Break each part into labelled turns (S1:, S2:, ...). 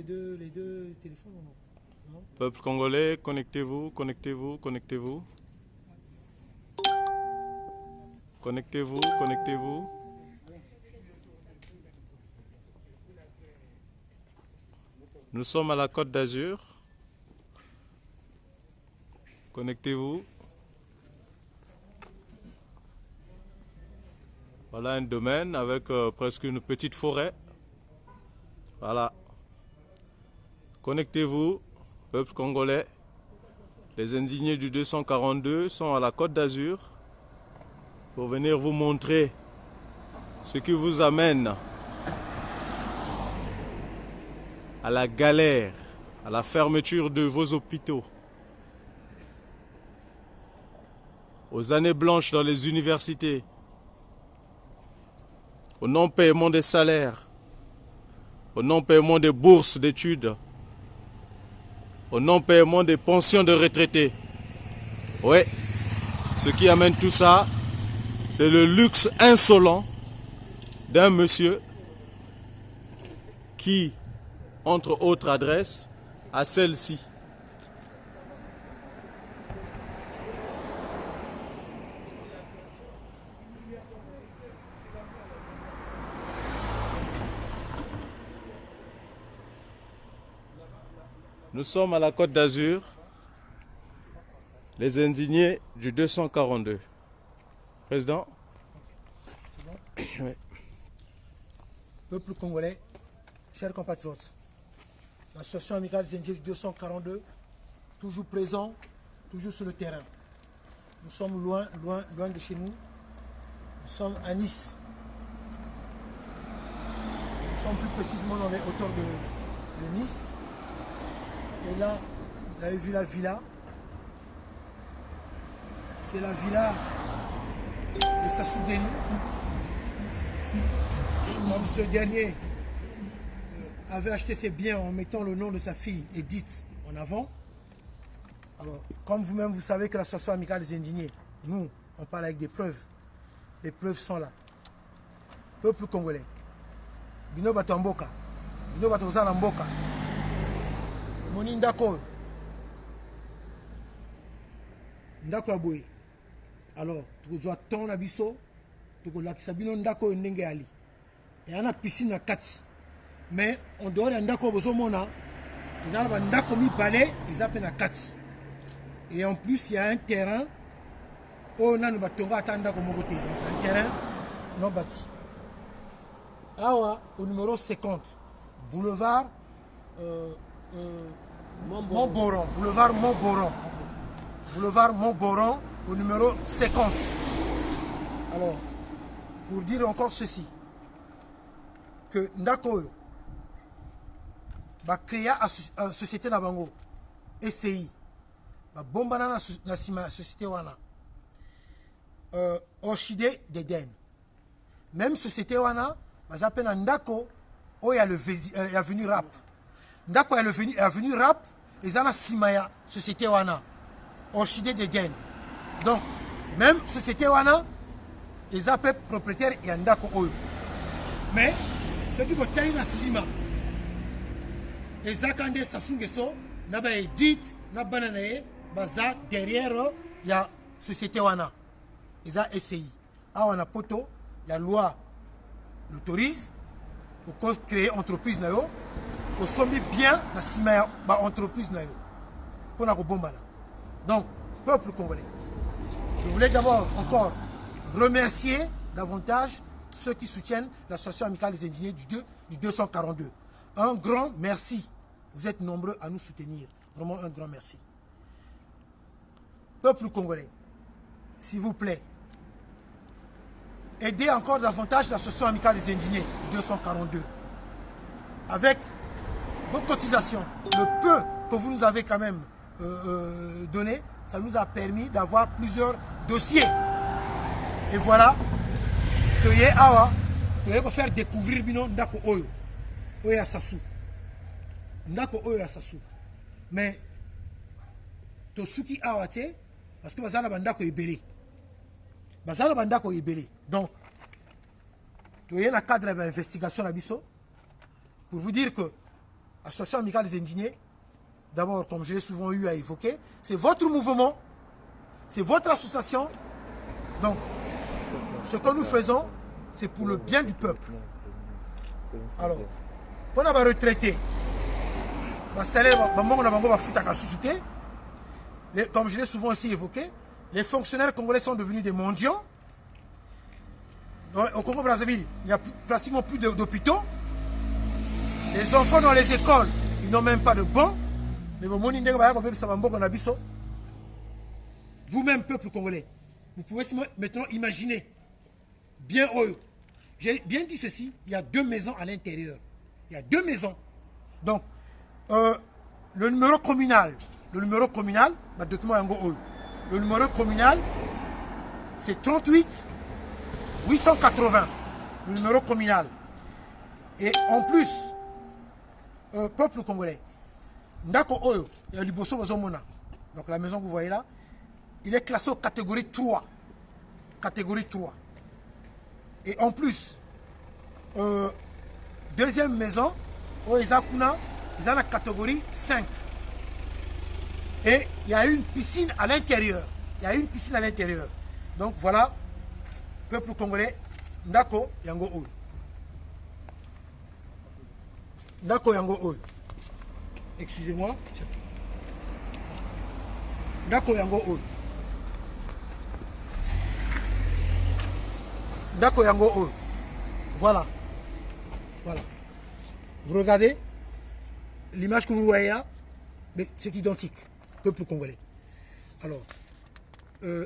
S1: les deux téléphones. Non?
S2: Peuple congolais, connectez-vous, connectez-vous, connectez-vous. Connectez-vous, connectez-vous. Nous sommes à la Côte d'Azur. Connectez-vous. Voilà un domaine avec presque une petite forêt. Voilà. Connectez-vous, peuple congolais. Les indignés du 242 sont à la Côte d'Azur pour venir vous montrer ce qui vous amène à la galère, à la fermeture de vos hôpitaux, aux années blanches dans les universités, au non-paiement des salaires, au non-paiement des bourses d'études, au non-paiement des pensions de retraités. Oui, ce qui amène tout ça, c'est le luxe insolent d'un monsieur qui, entre autres adresses, a celle-ci. Nous sommes à la Côte d'Azur, les indignés du 242. Président?
S1: C'est bon?
S2: Oui.
S1: Peuple congolais, chers compatriotes, l'association amicale des indignés du 242, toujours présent, toujours sur le terrain. Nous sommes loin de chez nous. Nous sommes à Nice. Nous sommes plus précisément dans les hauteurs de Nice. Et là, vous avez vu la villa. C'est la villa de Sassou Deni. Comme ce dernier avait acheté ses biens en mettant le nom de sa fille Edith en avant. Alors, comme vous-même, vous savez que l'association amicale des indignés, nous, on parle avec des preuves. Les preuves sont là. Peuple congolais. Bino bato mboka. Bino bato kozala mboka. Moni ndako. Ndako ya boye. Alors, tokozwa ton na biso, tokolakisa bino ndako ndenge ali. Il y a une piscine à 4. Mais on dehors d'un ndako bozomona, ils ont un ndako mi balai, ils appellent à 4. Et en plus, il y a un terrain où on a un batonga à ndako mogoté. Donc un terrain non bâti. Awa, au numéro 50, boulevard Montboron. Boulevard Montboron. Boulevard Montboron, au numéro 50. Alors, pour dire encore ceci, que ndako ba créa a société na bango SCI ba bombana na sima société wana Orchidée d'Éden. Même société wana baza pe na ndako o ya le avenue Rap. Ndako ya le avenue Rap ezana sima ya société wana Orchidée d'Éden. Donc même société wana eza pe propriétaire ya ndako oyo. Mais ce qui est na sima ezakande Sassou Nguesso na ba Edith na bananaye baza derrière ya société wana eza SCI awa na poto la loi l'autorise pour créer entreprise na yo ko sombi bien na sima ya ba entreprise na yo pour na ko bombana. Donc peuple congolais, je voulais d'abord encore remercier davantage ceux qui soutiennent l'association amicale des indignés du 242. Un grand merci. Vous êtes nombreux à nous soutenir. Vraiment un grand merci. Peuple congolais, s'il vous plaît, aidez encore davantage l'association amicale des indignés du 242. Avec vos cotisations, le peu que vous nous avez quand même donné, ça nous a permis d'avoir plusieurs dossiers. Et voilà. Que ye awa to faire découvrir bino ndako oyo ya Sassou ndako oyo ya Sassou mais to suki awa te parce que bazana bandako ebele donc to ye na cadre d'investigation na biso pour vous dire que Association amicale des indignés, d'abord, comme je l'ai souvent eu à évoquer, c'est votre mouvement, c'est votre association. Donc, ce que nous faisons, c'est pour le bien du peuple. Alors, on a retraité. Comme je l'ai souvent aussi évoqué, les fonctionnaires congolais sont devenus des mendiants. Au Congo-Brazzaville, il n'y a pratiquement plus d'hôpitaux. Les enfants dans les écoles, ils n'ont même pas de bancs. Vous-même, peuple congolais, vous pouvez maintenant imaginer, bien haut. J'ai bien dit ceci, il y a 2 maisons à l'intérieur. Il y a 2 maisons. Donc, le numéro communal, le numéro communal, c'est 38 880, le numéro communal. Et en plus, peuple congolais, Ndako Oyo, donc la maison que vous voyez là, il est classé en catégorie 3. Catégorie 3. Et en plus, deuxième maison, ils ont la catégorie 5. Et il y a une piscine à l'intérieur. Donc voilà, peuple congolais, Ndako Yango Oyo. Ndako Yango Oyo. Excusez-moi. Ndako Yango Oyo. Ndako Yango Oyo. Voilà. Voilà. Vous regardez l'image que vous voyez là, mais c'est identique. Peuple congolais. Alors,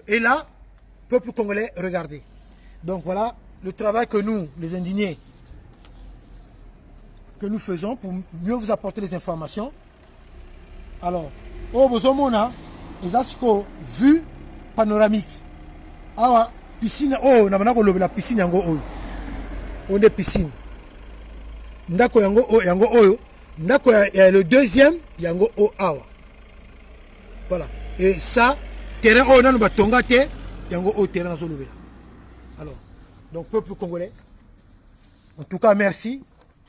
S1: et là, peuple congolais, regardez. Donc voilà le travail que nous, les indignés, que nous faisons pour mieux vous apporter les informations. Alors, au Bozomona, les asco vue panoramique. Ah, piscine, oh, la piscine yango oyo. On est piscine. Ndako yango oyo. Ndako ya le deuxième yango o awa. Voilà. Et ça, terrain o nanu batonga te yango o terrain nazo lobela. Alors, donc peuple congolais. En tout cas, merci.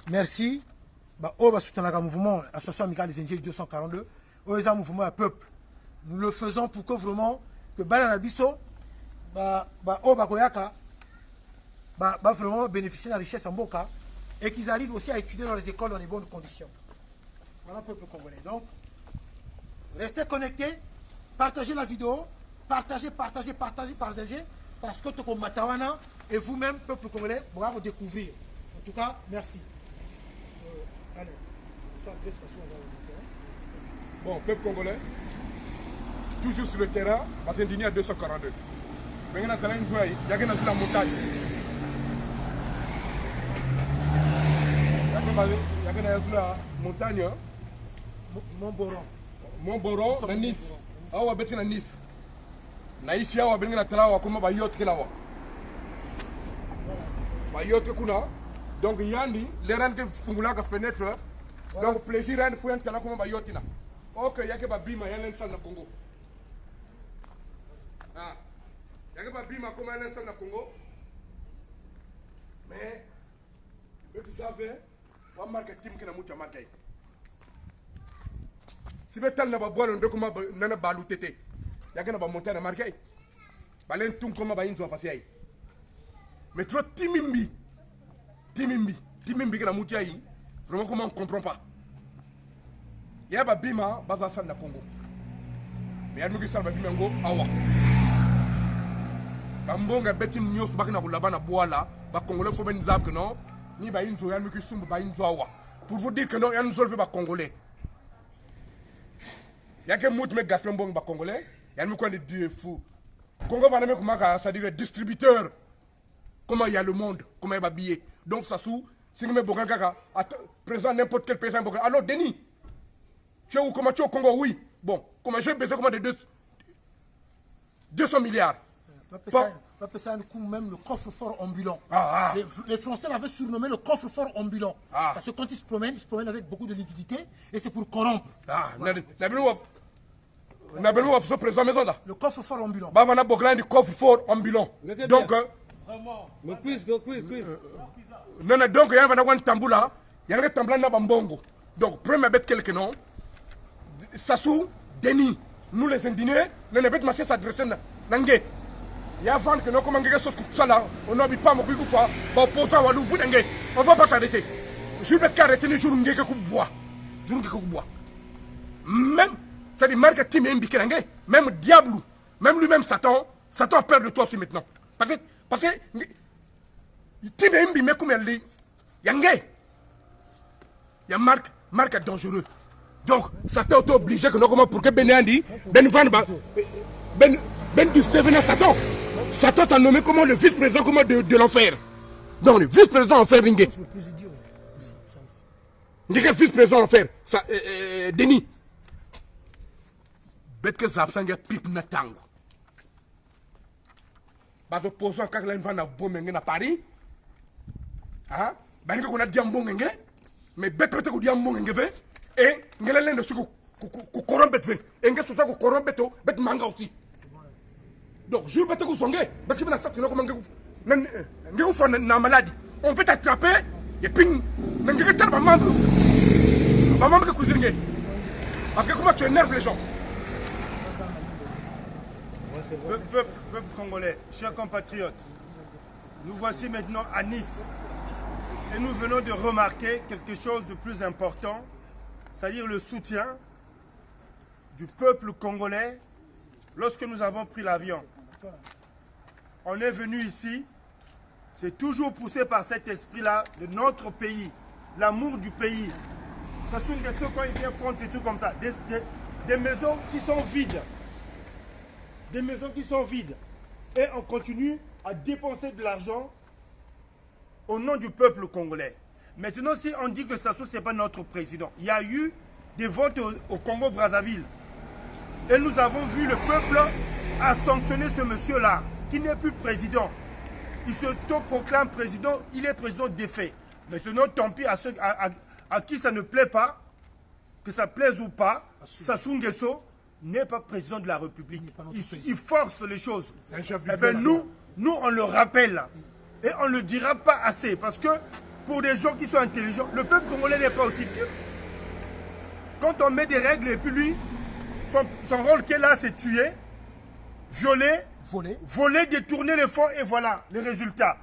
S1: Merci. Bah, on va soutenir le mouvement Association amicale des Indiens 242. On est un mouvement à peuple. Nous le faisons pour que vraiment, que Banana Bisso, vraiment bénéficier de la richesse en Boka et qu'ils arrivent aussi à étudier dans les écoles dans les bonnes conditions. Voilà le peuple congolais. Donc, restez connectés, partagez la vidéo, partagez, parce que Toko Matawana et vous-même, peuple congolais, vous allez découvrir. En tout cas, merci. Allez,
S3: bon, peuple congolais, toujours sur le terrain, parce qu'il y a 242. Mais il y a une la montagne. Il y a la montagne. Montboron, na Nice. Awa beti na Nice. Na ici awa bengi na tala wa kuma ba yacht kila wa. Ba yacht kuna. Donc yandi les ran ke fungula ka fenêtre. Donc plaisir ran fu tala kuma ba yacht na. OK, yake ba bima yalen sal na Congo. Ah. Yake ba bima kuma yalen sal na Congo. Mais tu savais wa marketing kina mucha market. Si vous avez un bois, vous avez un balou tété. Il y a un montagne à marquer. Il y a un tout comme un inzo passé. Mais trop timimbi. Timimbi que la moutiaï. Vraiment, comment on ne comprend pas. Il y a un bima, baba san na Congo. Mais il y a un qui salva bima ngo awa. Bambonga beti nyos bakina kulaba na bois là. Ba Congolais faut ben zap que non. Ni ba inzo ya qui sumba ba inzo awa. Pour vous dire que non, il y a un seul fait ba Congolais. Il y a que Moutme Gaspard Mbong Congolais, il y a un de fou. Congo va même comment ça dit distributeur. Comment il y a le monde, comment il va habiller. Donc ça sous, si nous mettons Kaka, présent n'importe quel président. Alors Denis, tu es où comment tu es au Congo? Oui. Bon, comment j'ai besoin de 200 milliards.
S1: On peut ça un coup même le coffre-fort ambulant. Les Français l'avaient surnommé le coffre-fort ambulant. Parce que quand ils se promènent avec beaucoup de liquidité et c'est pour corrompre.
S3: On a besoin de ce président maison là.
S1: Le coffre-fort ambulant.
S3: Bah, on a besoin du coffre-fort ambulant. Donc,
S4: vraiment. Le quiz.
S3: Non, donc il y a un tambour là. Il y a un tambour là, Bambongo. Donc, premier bête quelques noms. Sassou, Denis, nous les indignés, nous ne bête marcher s'adresser à Nangé. Il y a avant que nous commençons à faire ça là, on n'habite pas mon coup quoi, bon pour toi, vous Nangé, on va pas t'arrêter. Je vais t'arrêter les jours où on boit. Même, c'est-à-dire marketing et Mbikelangé, même diable, même lui-même Satan a peur de toi aussi maintenant. Parce que, Tim et Mbi, mais comme elle dit, Yangé, il y a Marc est dangereux. Donc, Satan est obligé que nous comment pour que Beneandi, Ben du Steven Satan. Satan t'a nommé comment le vice-président comment de l'enfer. Donc, le vice-président enfer Ringé. Ndike vice-président enfer, Denis. Bête que ça absent pipe na tango. Parce que pour ça, quand il va à Paris, ah, ben qu'on a dit un bon mais bête peut-être qu'on dit un bon et on a l'air de se corrompre, et on a se corrompre, bête manga aussi. Donc, je vais peut-être qu'on songe, parce que nous sommes en maladie. On peut t'attraper, et puis, on va te maman que cuisiner. Parce que comment tu énerves les gens?
S4: Peuple congolais, chers compatriotes, nous voici maintenant à Nice et nous venons de remarquer quelque chose de plus important, c'est-à-dire le soutien du peuple congolais lorsque nous avons pris l'avion. On est venu ici, c'est toujours poussé par cet esprit-là de notre pays, l'amour du pays. Ce sont des choses quand il vient prendre des trucs comme ça, des maisons qui sont vides. Des maisons qui sont vides. Et on continue à dépenser de l'argent au nom du peuple congolais. Maintenant, si on dit que Sassou, ce n'est pas notre président, il y a eu des votes au Congo-Brazzaville. Et nous avons vu le peuple a sanctionné ce monsieur-là, qui n'est plus président. Il se proclame président, il est président défait. Maintenant, tant pis à ceux à qui ça ne plaît pas, que ça plaise ou pas, Sassou Nguesso n'est pas président de la République. Il force les choses. Eh bien, nous, on le rappelle. Et on ne le dira pas assez. Parce que pour des gens qui sont intelligents, le peuple congolais n'est pas aussi dur. Quand on met des règles et puis lui, son rôle qui est là, c'est tuer, violer, voler, détourner les fonds et voilà les résultats.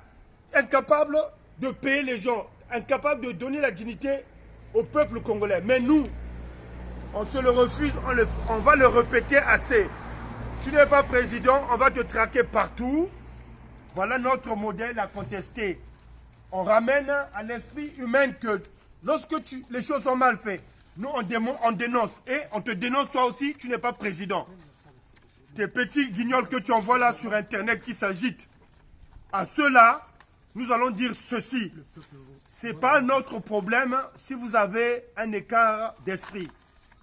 S4: Incapable de payer les gens, incapable de donner la dignité au peuple congolais. Mais nous, on se le refuse, on va le répéter assez. Tu n'es pas président, on va te traquer partout. Voilà notre modèle à contester. On ramène à l'esprit humain que lorsque les choses sont mal faites, nous on dénonce. Et on te dénonce toi aussi, tu n'es pas président. Tes petits guignols que tu envoies là sur Internet qui s'agitent. À ceux-là, nous allons dire ceci. Ce n'est pas notre problème si vous avez un écart d'esprit.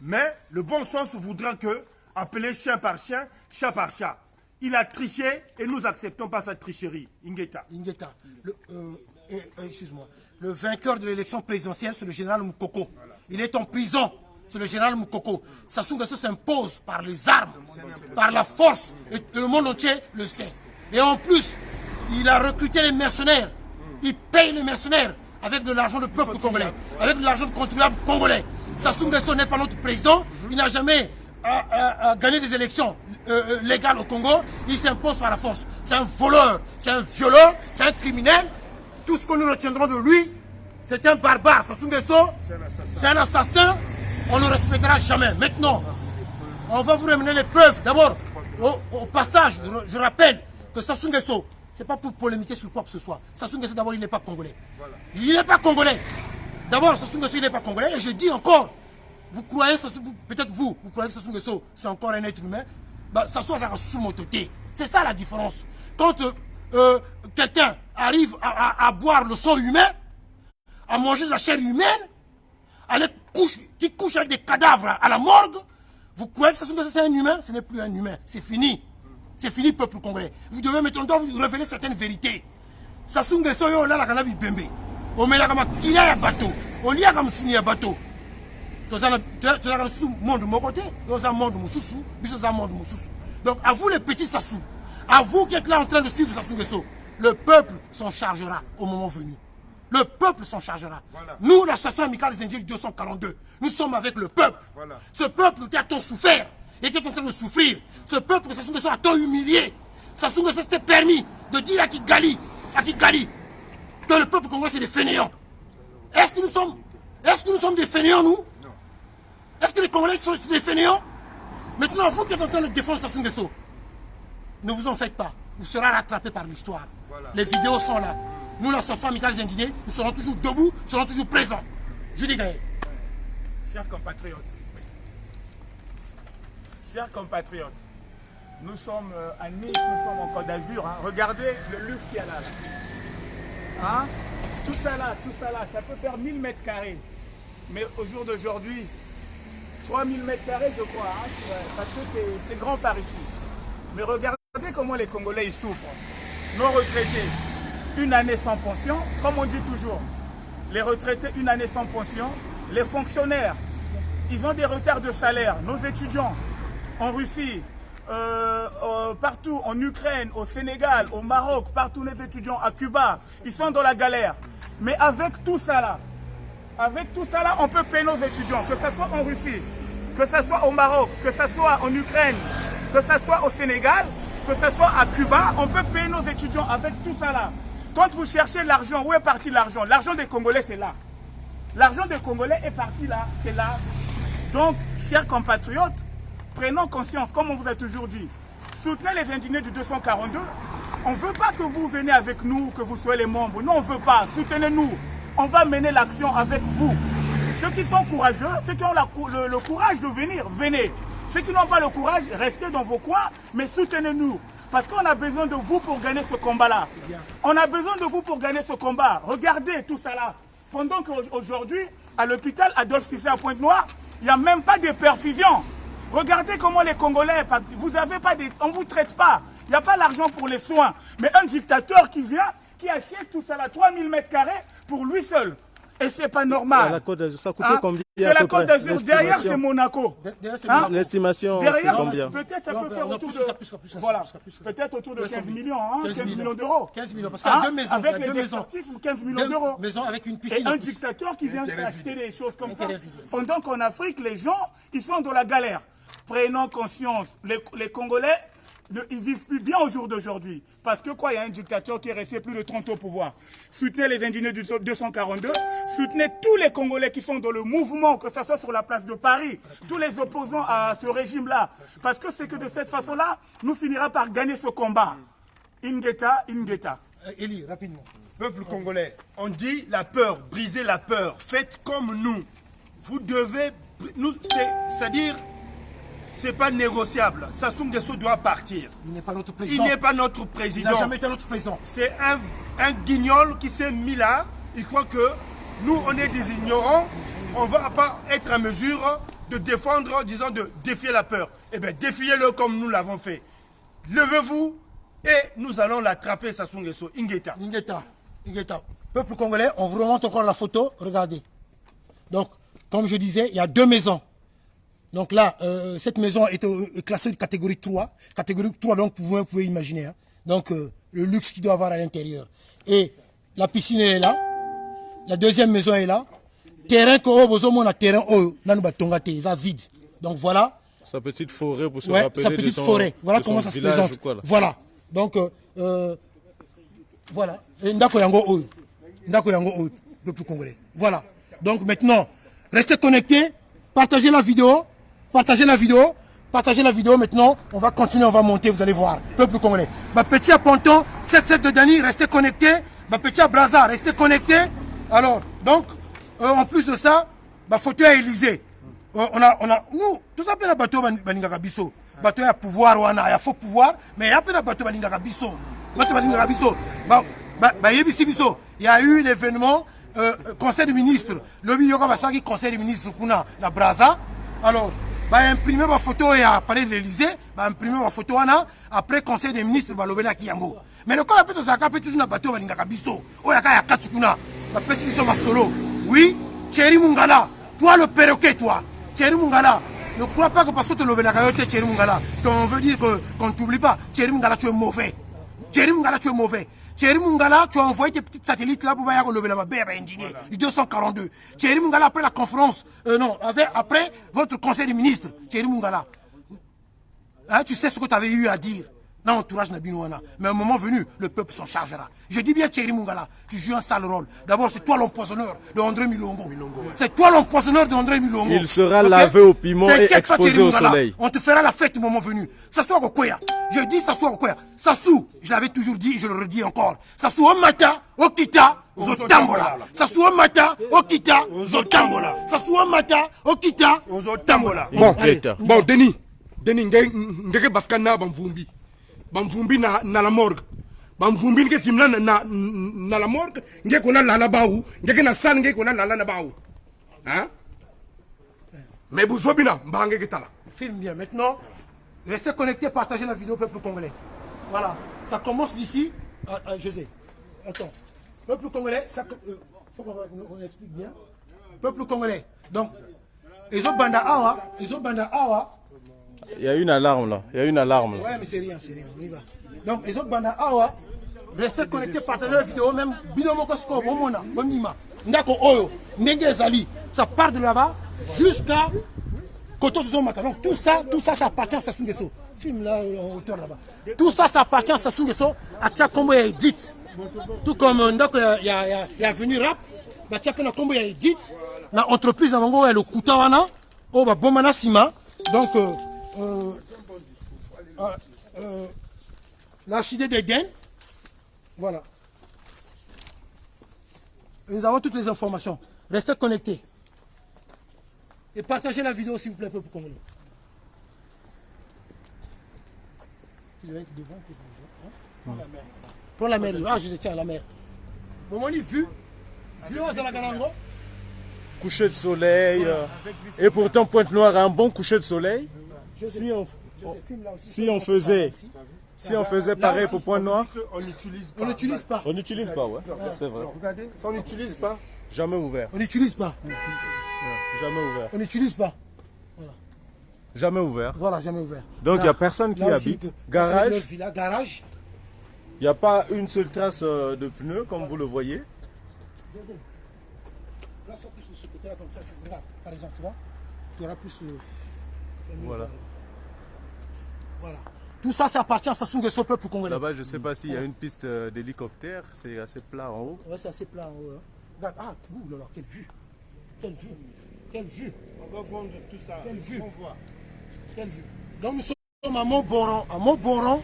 S4: Mais le bon sens voudra que, appeler chien par chien, chat par chat. Il a triché et nous n'acceptons pas sa tricherie. Ingeta.
S1: Excuse-moi. Le vainqueur de l'élection présidentielle, c'est le général Moukoko. Voilà. Il est en prison. C'est le général Moukoko. Sassou Nguesso s'impose par les armes, par la force. Et le monde entier le sait. Et en plus, il a recruté les mercenaires. Il paye les mercenaires avec de l'argent du peuple congolais, avec de l'argent de contribuables congolais. Sassou Nguesso n'est pas notre président. Il n'a jamais gagné des élections légales au Congo. Il s'impose par la force. C'est un voleur, c'est un violeur, c'est un criminel. Tout ce que nous retiendrons de lui, c'est un barbare. Sassou Nguesso, c'est un assassin. On ne le respectera jamais. Maintenant, on va vous ramener les preuves. D'abord, au passage, je rappelle que Sassou Nguesso, ce n'est pas pour polémiquer sur quoi que ce soit. Sassou Nguesso, d'abord, il n'est pas congolais. Voilà. Il n'est pas congolais. D'abord, Sassou Nguesso, il n'est pas congolais. Et je dis encore, vous croyez, peut-être vous croyez que Sassou Nguesso, c'est encore un être humain. Bah, Sassou a sous mototé. C'est ça la différence. Quand quelqu'un arrive à boire le sang humain, à manger de la chair humaine, qui couche avec des cadavres à la morgue, vous croyez que Sassou Nguesso c'est un humain? Ce n'est plus un humain, c'est fini. C'est fini, peuple congolais. Vous devez maintenant vous révéler certaines vérités. Sassou Nguesso yo là la kana bibembe. O mela kama kila ya bateau. O lia kama suni ya bateau. Tozana sous monde mon côté, tozana monde mususu, bisoza monde mususu. Donc à vous les petits Sassou, à vous qui êtes là en train de suivre Sassou Nguesso, le peuple s'en chargera au moment venu. Le peuple s'en chargera.
S3: Voilà.
S1: Nous, l'association amicale des Indigènes 242, nous sommes avec le peuple.
S3: Voilà.
S1: Ce peuple qui a tant souffert, et qui est en train de souffrir. Ce peuple, Sassou Nguesso a tant humilié. Sassou Nguesso s'était permis de dire à Kigali, que le peuple congolais c'est des fainéants. Est-ce que nous sommes des fainéants, nous? Non. Est-ce que les Congolais sont des fainéants? Maintenant, vous qui êtes en train de défendre Sassou Nguesso, ne vous en faites pas. Vous serez rattrapé par l'histoire. Voilà. Les vidéos sont là. Nous, l'association amicale des indignés, nous serons toujours debout, nous serons toujours présents. Je dis Gaël.
S5: Chers compatriotes, nous sommes à Nice, nous sommes en Côte d'Azur. Hein. Regardez le luxe qu'il y a là. Hein? Tout ça là, ça peut faire 1000 mètres carrés. Mais au jour d'aujourd'hui, 3000 mètres carrés, je crois, hein, parce que c'est grand par ici. Mais regardez comment les Congolais ils souffrent. Nos retraités, une année sans pension, comme on dit toujours. Les retraités, une année sans pension. Les fonctionnaires, ils ont des retards de salaire. Nos étudiants, en Russie, partout, en Ukraine, au Sénégal, au Maroc, partout les étudiants, à Cuba, ils sont dans la galère. Mais avec tout ça là, on peut payer nos étudiants, que ce soit en Russie, que ce soit au Maroc, que ce soit en Ukraine, que ce soit au Sénégal, que ce soit à Cuba, on peut payer nos étudiants avec tout ça là. Quand vous cherchez l'argent, où est parti l'argent? L'argent des Congolais, c'est là. L'argent des Congolais est parti là, c'est là. Donc, chers compatriotes, prenons conscience, comme on vous a toujours dit. Soutenez les indignés du 242. On ne veut pas que vous veniez avec nous, que vous soyez les membres. Non, on ne veut pas. Soutenez-nous. On va mener l'action avec vous. Ceux qui sont courageux, ceux qui ont le courage de venir, venez. Ceux qui n'ont pas le courage, restez dans vos coins, mais soutenez-nous. Parce qu'on a besoin de vous pour gagner ce combat-là. On a besoin de vous pour gagner ce combat. Regardez tout ça là. Pendant qu'aujourd'hui, à l'hôpital Adolphe Cissé à Pointe-Noire, il n'y a même pas de perfusion. Regardez comment les Congolais, vous avez pas on ne vous traite pas. Il n'y a pas l'argent pour les soins. Mais un dictateur qui vient, qui achète tout ça là, 3000 mètres carrés pour lui seul. Et c'est pas normal.
S2: La Côte d'Azur, ça coûte combien?
S5: C'est la Côte d'Azur. Derrière, c'est Monaco.
S2: L'estimation, c'est combien?
S5: Peut-être ça peut faire autour de... Voilà. Peut-être autour de 15 millions, hein, 15 millions d'euros.
S1: 15 millions, parce qu'il y a deux maisons.
S5: Avec
S1: il y a deux
S5: les
S1: maisons.
S5: effectifs, 15 millions d'euros.
S1: Maison avec une piscine.
S5: Et un dictateur qui vient acheter des choses comme ça. Pendant qu'en Afrique, les gens, ils sont dans la galère. Prenons conscience. Les Congolais, ils vivent plus bien au jour d'aujourd'hui. Parce que quoi, il y a un dictateur qui est resté plus de 30 ans au pouvoir. Soutenez les indignés du 242. Soutenez tous les Congolais qui sont dans le mouvement, que ce soit sur la place de Paris. Tous les opposants à ce régime-là. Parce que c'est que de cette façon-là, nous finirons par gagner ce combat. Ingeta, Ingeta.
S1: Eli, rapidement.
S4: Peuple congolais, on dit la peur, brisez la peur. Faites comme nous. Vous devez... C'est-à-dire... C'est pas négociable. Sassou Nguesso doit partir.
S1: Il n'est pas notre président.
S4: Il n'est pas notre président.
S1: Il n'a jamais été notre président.
S4: C'est un guignol qui s'est mis là. Il croit que nous, on est des ignorants. On ne va pas être en mesure de défendre, disons, de défier la peur. Eh bien, défiez-le comme nous l'avons fait. Levez-vous et nous allons l'attraper, Sassou Nguesso. Ingeta.
S1: Ingeta. Peuple congolais, on vous remonte encore la photo. Regardez. Donc, comme je disais, il y a deux maisons. Donc là, cette maison est classée de catégorie 3. Catégorie 3, donc vous pouvez imaginer. Hein. Donc le luxe qu'il doit avoir à l'intérieur. Et la piscine est là. La deuxième maison est là. Terrain que on a terrain là nous tongate, ça vide. Donc voilà.
S2: Sa petite forêt pour se rappeler
S1: sa petite
S2: de son,
S1: forêt. Voilà
S2: de
S1: comment
S2: son
S1: ça se
S2: village,
S1: présente.
S2: quoi,
S1: voilà. Donc voilà. Et Ndako Yango Ndako Yango le plus congolais. Voilà. Donc maintenant, restez connectés, partagez la vidéo. Partagez la vidéo maintenant, on va continuer, on va monter, vous allez voir. Peuple congolais. Petit à Ponton, 7-7 de Dani, restez connectés. Petit à Braza, restez connectés. Alors, donc, en plus de ça, photo à Élysée. On a, nous, tout ça, la bateau Balingaka Bisso. Bateau à pouvoir, il y a faux pouvoir, mais il y a pas de bateau Balingaka Bisso. Bateau Balingaka Bisso. Il y a eu l'événement, conseil des ministres. Le Biyoka Basaki, conseil des ministres, Kuna, la Braza. Alors, imprimer ma photo et à parler de l'Élysée, imprimer ma photo après conseil des ministres balobela kiyango. Mais le cas peut ça peut toujours na bateau balingaka biso. Oyaka ya katsukuna. Ba pesi biso ma solo. Oui, Thierry Mungala, toi le perroquet toi. Thierry Mungala, ne crois pas que parce que tu lobela ka yote Thierry Mungala, qu'on veut dire que qu'on t'oublie pas. Thierry Mungala tu es mauvais. Thierry Mungala, tu es mauvais. Thierry Mungala, tu as envoyé tes petits satellites là pour voir le ingénieur du 242. Thierry Mungala, après la conférence, après votre conseil des ministres, Thierry Mungala, hein, tu sais ce que tu avais eu à dire. Non, entourage Nabinouana. Mais à un moment venu, le peuple s'en chargera. Je dis bien Thierry Mungala, tu joues un sale rôle. D'abord, c'est toi l'empoisonneur de André Milongo. C'est toi l'empoisonneur de André Milongo.
S2: Il sera lavé au piment et exposé au soleil.
S1: On te fera la fête au moment venu. Sassou Agokoya. Je dis Sassou Agokoya. Sassou, je l'avais toujours dit, je le redis encore. Sassou au matin, au kita, au tambola. Sassou au matin, au kita, au tambola. Sassou au matin, au kita, au tambola.
S3: Bon, Denis, ngeke baskana bamvumbi. Bamvumbi na la morgue. Bamvumbi ngeke simla na la morgue. Ngeke kona lala baou. Ngeke na san ngeke kona lala na baou. Hein? Mais vous sobina, mbangé ketala.
S1: Filme bien. Maintenant, restez connectés, partagez la vidéo peuple congolais. Voilà. Ça commence d'ici. José. Attends. Peuple congolais, ça. Faut qu'on explique bien. Peuple congolais. Donc, les autres bandas awa.
S2: Il y a une alarme là. Il y a une alarme là.
S1: Ouais, mais c'est rien, on y va. Donc, les autres bandas awa, restez connectés, partagez la vidéo, même binomo kosko, bomona, bomima, ndako oyo, ndenge ezali, ça part de là-bas jusqu'à Koto Zomata. Donc, tout ça, ça appartient à Sassou Nguesso. Filme là, en hauteur là-bas. Tout ça, ça appartient à Sassou Nguesso, à Tchakombo et Edith. Tout comme ndako il y a venu rap, bah Tchapena Kombo et Edith, la entreprise à Mango, le Koutawana, oh bah Bomana Sima. Donc, l'archidé d'Eden, voilà. Et nous avons toutes les informations. Restez connectés. Et partagez la vidéo s'il vous plaît, peuple congolais. Tu dois être devant, prends la mer. Ah, je tiens à la mer. Bon, on y vu à Zalagalango.
S2: Coucher de soleil. Et pourtant, Pointe-Noire a un bon coucher de soleil. Si on faisait pareil pour Pointe-Noire,
S4: On n'utilise pas.
S1: On n'utilise pas.
S2: on n'utilise pas, ouais. C'est vrai.
S4: Regardez, ça on n'utilise pas.
S2: Jamais ouvert.
S1: On n'utilise pas.
S2: Jamais ouvert.
S1: On n'utilise pas.
S2: Jamais ouvert.
S1: Voilà, jamais ouvert.
S2: Donc il n'y a personne qui habite. Garage.
S1: Garage.
S2: Il n'y a pas une seule trace de pneus comme vous le voyez.
S1: Place-toi plus de ce côté-là comme ça. Tu regardes, par exemple, tu vois. Tu auras plus.
S2: Voilà.
S1: Voilà. Tout ça, ça appartient à Sassou Nguesso, peuple congolais.
S2: Là-bas, je ne sais pas s'il y a une piste d'hélicoptère. C'est assez plat en haut.
S1: Ouais, c'est assez plat en haut. Hein. Regarde, ouh là là, quelle vue. Quelle vue. Quelle vue.
S4: On va vendre tout ça.
S1: Quelle vue.
S4: On voit.
S1: Quelle vue. Donc nous sommes à Montboron,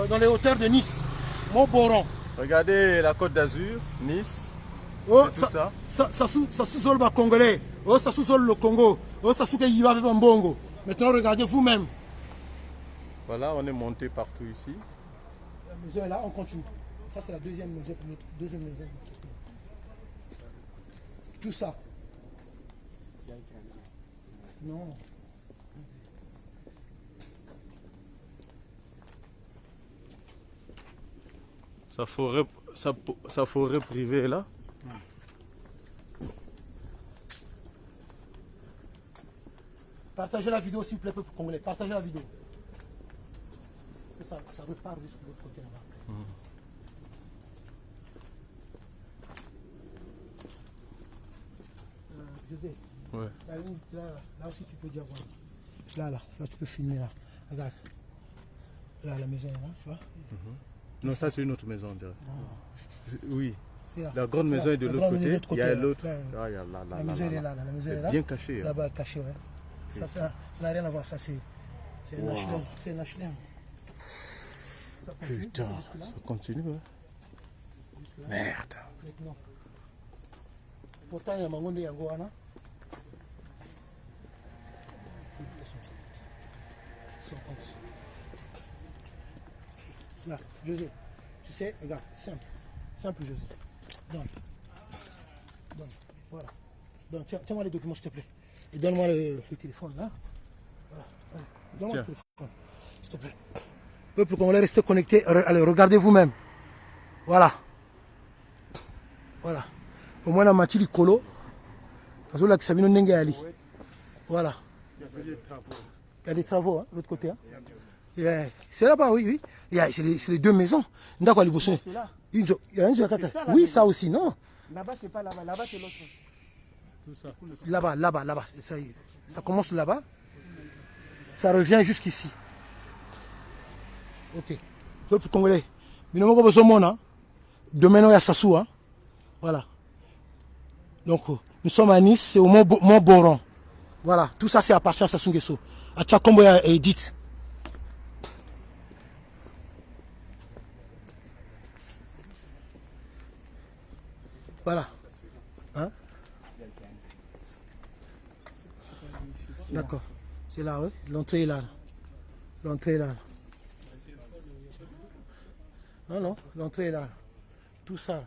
S1: dans les hauteurs de Nice. Montboron.
S2: Regardez la Côte d'Azur, Nice.
S1: Oh,
S2: tout ça.
S1: Sassou Zolba congolais. Oh, Sassou Zol le Congo. Oh, Sassou Keyiba Mbongo. Maintenant, regardez vous-même.
S2: Voilà, on est monté partout ici.
S1: La maison est là, on continue. Ça, c'est la deuxième maison. Deuxième maison. Tout ça. Non.
S2: Sa forêt privée est là.
S1: Partagez la vidéo s'il vous plaît, peuple congolais. Partagez la vidéo. Parce que ça repart juste de l'autre côté là-bas. José.
S2: Ouais.
S1: Là aussi tu peux dire voilà. Là tu peux filmer là. Regarde. Là la maison est là, tu vois.
S2: Non, ça c'est une autre maison, on dirait. Oui.
S1: Là.
S2: La grande maison est de l'autre côté. Il y a l'autre.
S1: La maison est là. La maison est là.
S2: Bien cachée.
S1: Là-bas cachée, ouais. Ça n'a rien à voir. Ça c'est un HLM. C'est un HLM.
S2: Putain, ça continue. Hein. Merde.
S1: Maintenant. Pourtant il y a Mangonde Yangoana. Là, José, tu sais, regarde, simple José. Donne. Voilà. Donc, tiens-moi les documents s'il te plaît. Et donne-moi le téléphone là. Voilà. Donne-moi le téléphone, s'il te plaît. Peuple congolais, restez connecté. Allez, regardez vous-même. Voilà. Voilà. Au moins la machili colo. Voilà. Il y a des travaux, hein, de l'autre côté. Hein. Yeah. C'est là-bas, oui. C'est les deux maisons. D'accord, les bossons.
S5: C'est là.
S1: Il y a une kaka.
S5: C'est ça, la
S1: Oui,
S5: maison.
S1: ça aussi, non.
S5: Là-bas, c'est pas là-bas. Là-bas, c'est l'autre. Tout ça.
S1: Là-bas. Ça commence là-bas. Ça revient jusqu'ici. Ok. Peuple congolais. Minamoko Bozomona. Demain, il y a Sassou. Hein? Voilà. Donc, nous sommes à Nice, c'est au Mont Boron. Voilà. Tout ça, c'est appartient à Sassou Nguesso. À Tchakombo et Edith. Voilà. Hein? D'accord. C'est là, oui. L'entrée est là. L'entrée est là. Non, l'entrée est là. Tout ça.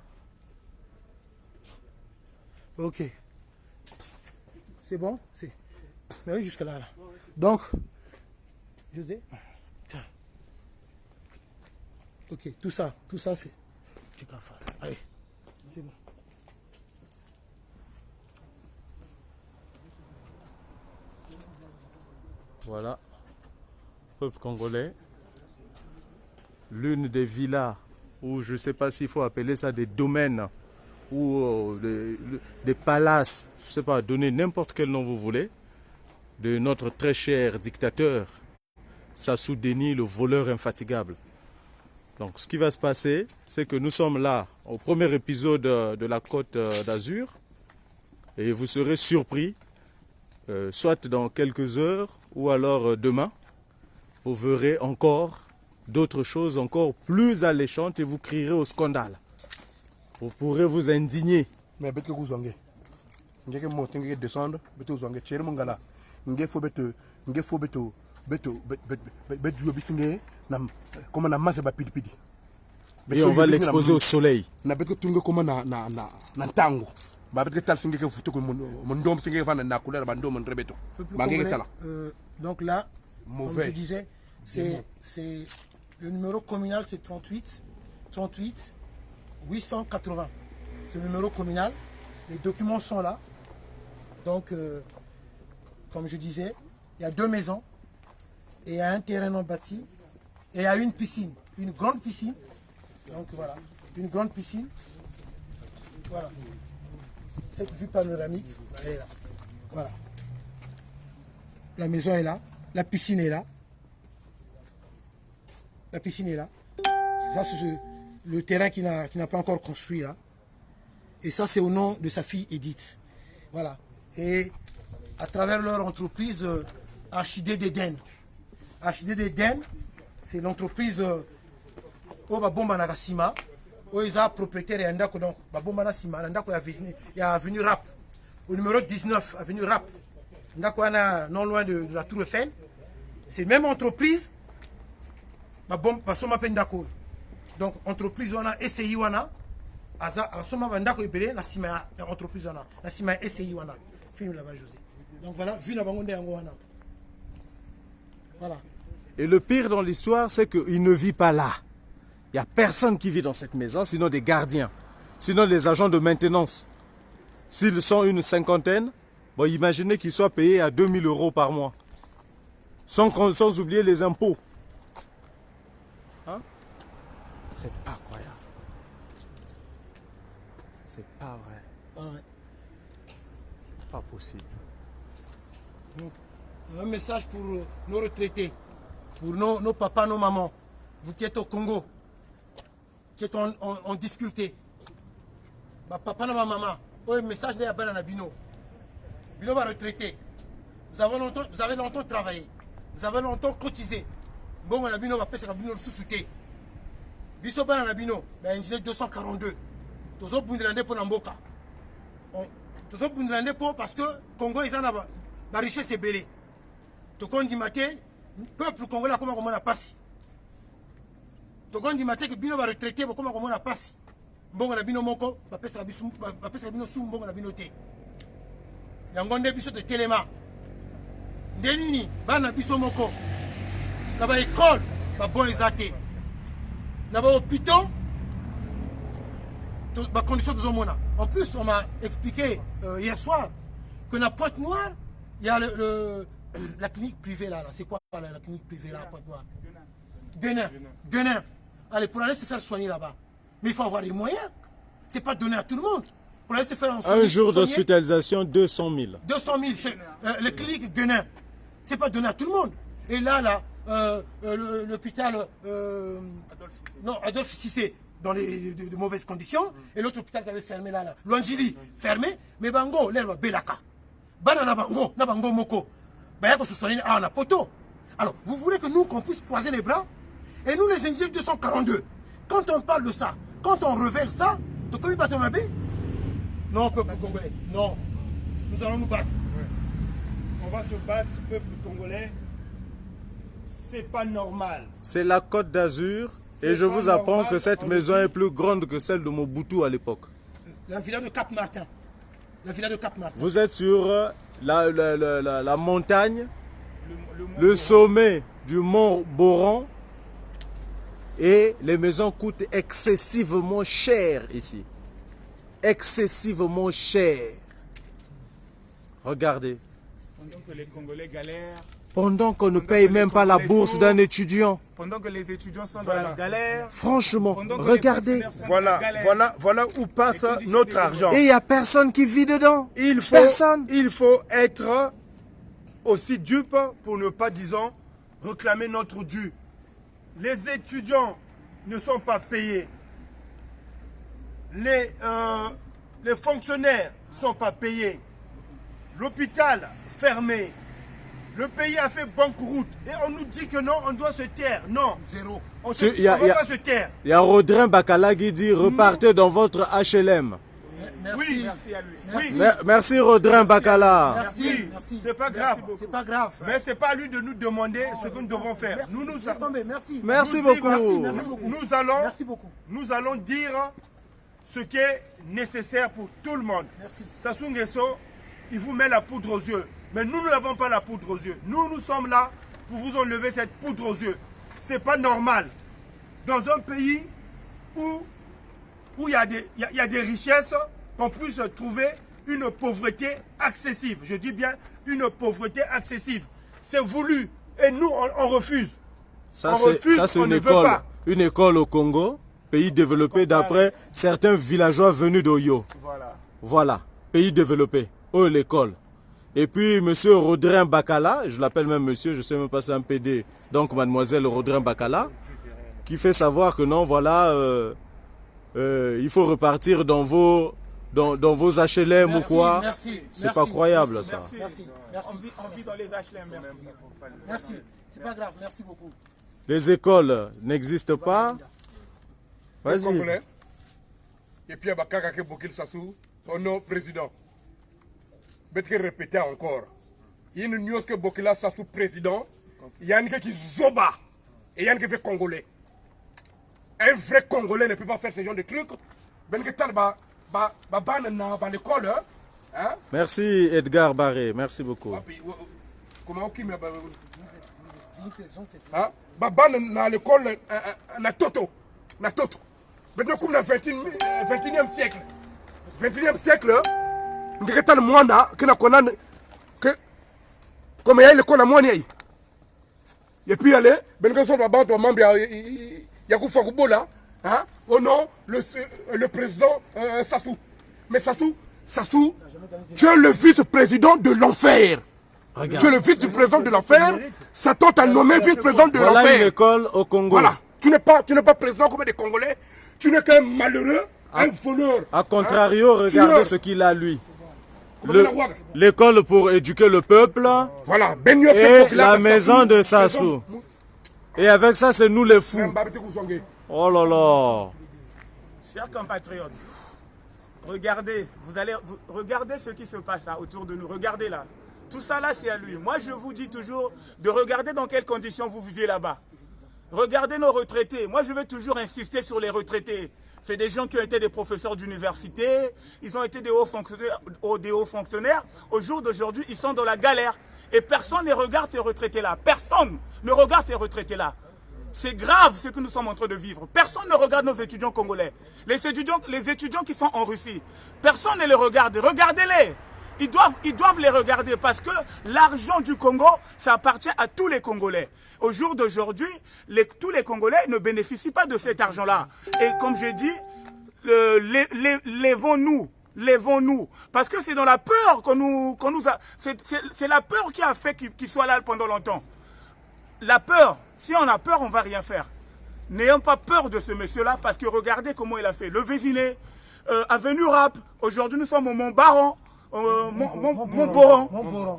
S1: Ok. C'est bon? C'est. Oui, jusque là, là. Donc, José. Tiens. Ok, tout ça, c'est. Tu qu'à faire. Allez. C'est bon.
S2: Voilà, peuple congolais, l'une des villas, ou je ne sais pas s'il faut appeler ça des domaines, ou des palaces, je ne sais pas, donnez n'importe quel nom vous voulez, de notre très cher dictateur, Sassou Deni, le voleur infatigable. Donc ce qui va se passer, c'est que nous sommes là, au premier épisode de la Côte d'Azur, et vous serez surpris. Soit dans quelques heures ou alors demain, vous verrez encore d'autres choses encore plus alléchantes et vous crierez au scandale. Vous pourrez vous indigner.
S3: Mais bête que vous zongez. Vous allez monter, vous allez descendre, vous allez zongez. Chez mon gars, vous allez comment on a massé pidi pidi.
S2: Et on va l'exposer au soleil.
S3: Na bête que tu comment na tango.
S1: Donc là,
S3: mauvais.
S1: comme je disais, c'est le numéro communal, c'est 38 880. C'est le numéro communal. Les documents sont là. Donc, comme je disais, il y a 2 maisons et il y a un terrain non bâti et il y a une piscine, une grande piscine. Donc voilà, une grande piscine. Voilà. Cette vue panoramique, elle est là. Voilà. La maison est là. La piscine est là. La piscine est là. Ça, c'est le terrain qui n'a pas encore construit là. Et ça, c'est au nom de sa fille Edith. Voilà. Et à travers leur entreprise Archidé d'Éden. Archidé d'Éden, c'est l'entreprise Obabomba Nagasima. Ils ont propriétaire et Ndako donc Babomba Nasima, Ndako il y a avenue Rap. Au numéro 19, avenue Rap. Ndako non loin de la Tour Eiffel. C'est même entreprise Babomba Soma Pendako. Donc entreprise wana SCI wana aza Soma Ndako ebele na sima entreprise wana. Na sima SCI wana. Film là-bas José. Donc voilà, vu na bangonde yango wana. Voilà.
S2: Et le pire dans l'histoire, c'est qu'il ne vit pas là. Il n'y a personne qui vit dans cette maison, sinon des gardiens, sinon les agents de maintenance. S'ils sont une cinquantaine, bon, imaginez qu'ils soient payés à 2000 € par mois. Sans oublier les impôts. Hein? C'est pas croyable. C'est pas vrai.
S1: Ouais.
S2: C'est pas possible.
S1: Donc, un message pour nos retraités, pour nos papas, nos mamans, vous qui êtes au Congo, qui est en difficulté. Ma papa, ma maman, un message de Yabana Bino. Bino va retraiter. Vous avez longtemps travaillé. Vous avez longtemps cotisé. Bon, on a Bino va passer à Bino sous-souté. Biso Bana Bino, ingénieur 242. Tozo Bundilande pour Namboka. Tozo Bundilande pour parce que Congo, ils en ont la richesse est belée. Tout le monde dit matin, le peuple congolais, comment on a passé. Tout le monde dit matin que Bino va retraiter, comment on a passé. Bon, on a Bino Moko, va passer à Bino Soum, bon, on a Bino Té. Il y a un gondé biso de Téléma. Ndenini, Bana Biso Moko. Dans l'école, va bon les athées. Dans l'hôpital, ma condition de Zomona. En plus, on m'a expliqué hier soir que dans Pointe-Noire, il y a la clinique privée là. C'est quoi la clinique privée là à Pointe-Noire? Guenin. Allez, pour aller se faire soigner là-bas. Mais il faut avoir les moyens. C'est pas donné à tout le monde. Pour aller se faire
S2: Un jour d'hospitalisation, 200 000.
S1: 200 000. Le clinique Guenin. C'est pas donné à tout le monde. Et là, l'hôpital Adolphe Cissé, dans de mauvaises conditions. Et l'autre hôpital qui avait fermé là, Luangili, fermé. Mais Bango, l'herbe Belaka. Banana Bango, Nabango Moko. Bayako se soigne à poto. Alors, vous voulez que nous, qu'on puisse croiser les bras? Et nous, les indigènes 242, quand on parle de ça, quand on révèle ça, tu peux pas te m'habiller? Non, peuple congolais, non. Nous allons nous battre.
S4: On va se battre, peuple congolais. C'est pas normal.
S2: C'est la Côte d'Azur et je vous apprends que cette maison est plus grande que celle de Mobutu à l'époque.
S1: La villa de Cap-Martin. La villa de Cap-Martin.
S2: Vous êtes sur la montagne, le sommet du mont Boran et les maisons coûtent excessivement cher ici. Excessivement cher. Regardez.
S5: Pendant que les Congolais galèrent.
S2: Pendant qu'on ne paye même pas la bourse d'un étudiant.
S5: Pendant que les étudiants sont dans la galère.
S2: Franchement, regardez.
S4: Voilà où passe notre argent.
S2: Et il n'y a personne qui vit dedans.
S4: Il faut être aussi dupe pour ne pas, disons, réclamer notre dû. Les étudiants ne sont pas payés. Les fonctionnaires ne sont pas payés. L'hôpital fermé. Le pays a fait banqueroute. Et on nous dit que non, on doit se taire. Non.
S1: Zéro.
S4: On ne doit pas se taire.
S2: Il y a Rodrin Bakala qui dit repartez dans votre HLM.
S1: Merci.
S4: Oui.
S5: Merci à lui.
S4: Oui.
S2: Merci Rodrin Bakala.
S1: Merci.
S4: C'est pas grave.
S1: C'est pas grave.
S4: Mais c'est pas à lui de nous demander ce que nous devons faire.
S1: Laisse tomber. Merci.
S2: Merci
S4: Nous
S2: beaucoup.
S1: Merci beaucoup.
S4: Nous allons dire ce qui est nécessaire pour tout le monde.
S1: Merci.
S4: Sassou Nguesso, il vous met la poudre aux yeux. Mais nous n'avons pas la poudre aux yeux. Nous sommes là pour vous enlever cette poudre aux yeux. C'est pas normal. Dans un pays où il y a des richesses, qu'on puisse trouver une pauvreté excessive. Je dis bien une pauvreté excessive. C'est voulu. Et nous, on refuse.
S2: Ça, c'est une école au Congo, pays développé d'après certains villageois venus d'Oyo. Voilà, pays développé. Oh, l'école. Et puis, monsieur Rodrin Bakala, je l'appelle même monsieur, je ne sais même pas si c'est un PD, donc mademoiselle Rodrin Bakala, qui fait savoir que non, voilà, il faut repartir dans vos HLM ou quoi. C'est pas croyable, ça.
S1: Merci.
S5: On vit dans les HLM.
S1: Merci. C'est pas grave. Merci beaucoup.
S2: Les écoles n'existent pas. Vas-y.
S3: Et puis, Bakaka Bokil Sassou, son nom président. Je vais répéter encore. Il y a une news que Bokila Sassou président, il y a un qui zoba et il y a un qui fait congolais. Un vrai congolais ne peut pas faire ce genre de trucs.
S2: Merci Edgar Barré, merci beaucoup.
S3: Comment on l'école na Toto. Maintenant, comme dans le 21e siècle. 21e siècle, on dirait que Mwana, comme il y a l'école à Mwana. Et puis, allez, ben quand on va battre, il y a Koufa Kubola, au nom, le président Sassou. Mais Sassou, tu es le vice-président de l'enfer. Tu es le vice-président de l'enfer. Satan t'a nommé vice-président de l'enfer.
S2: Voilà une école au Congo.
S3: Voilà. Tu n'es pas président comme des Congolais. Tu n'es qu'un malheureux, un voleur.
S2: A contrario, regardez ce qu'il a lui. L'école pour éduquer le peuple.
S3: Voilà.
S2: Et la maison de Sassou. Et avec ça, c'est nous les fous. Oh là là.
S5: Chers compatriotes, regardez, regardez ce qui se passe là autour de nous. Regardez là. Tout ça là, c'est à lui. Moi, je vous dis toujours de regarder dans quelles conditions vous vivez là-bas. Regardez nos retraités. Moi, je vais toujours insister sur les retraités. C'est des gens qui ont été des professeurs d'université. Ils ont été des hauts fonctionnaires. Au jour d'aujourd'hui, ils sont dans la galère. Et personne ne regarde ces retraités-là. Personne ne regarde ces retraités-là. C'est grave ce que nous sommes en train de vivre. Personne ne regarde nos étudiants congolais. Les étudiants qui sont en Russie. Personne ne les regarde. Regardez-les. Ils doivent les regarder parce que l'argent du Congo, ça appartient à tous les Congolais. Au jour d'aujourd'hui, tous les Congolais ne bénéficient pas de cet argent-là. Et comme j'ai dit, lèvons-nous. Parce que c'est dans la peur qu'on nous a... C'est la peur qui a fait qu'il soit là pendant longtemps. La peur, si on a peur, on ne va rien faire. N'ayons pas peur de ce monsieur-là parce que regardez comment il a fait. Le Vésiné, Avenue Rap, aujourd'hui nous sommes au Mont-Baron, Mont-Boron,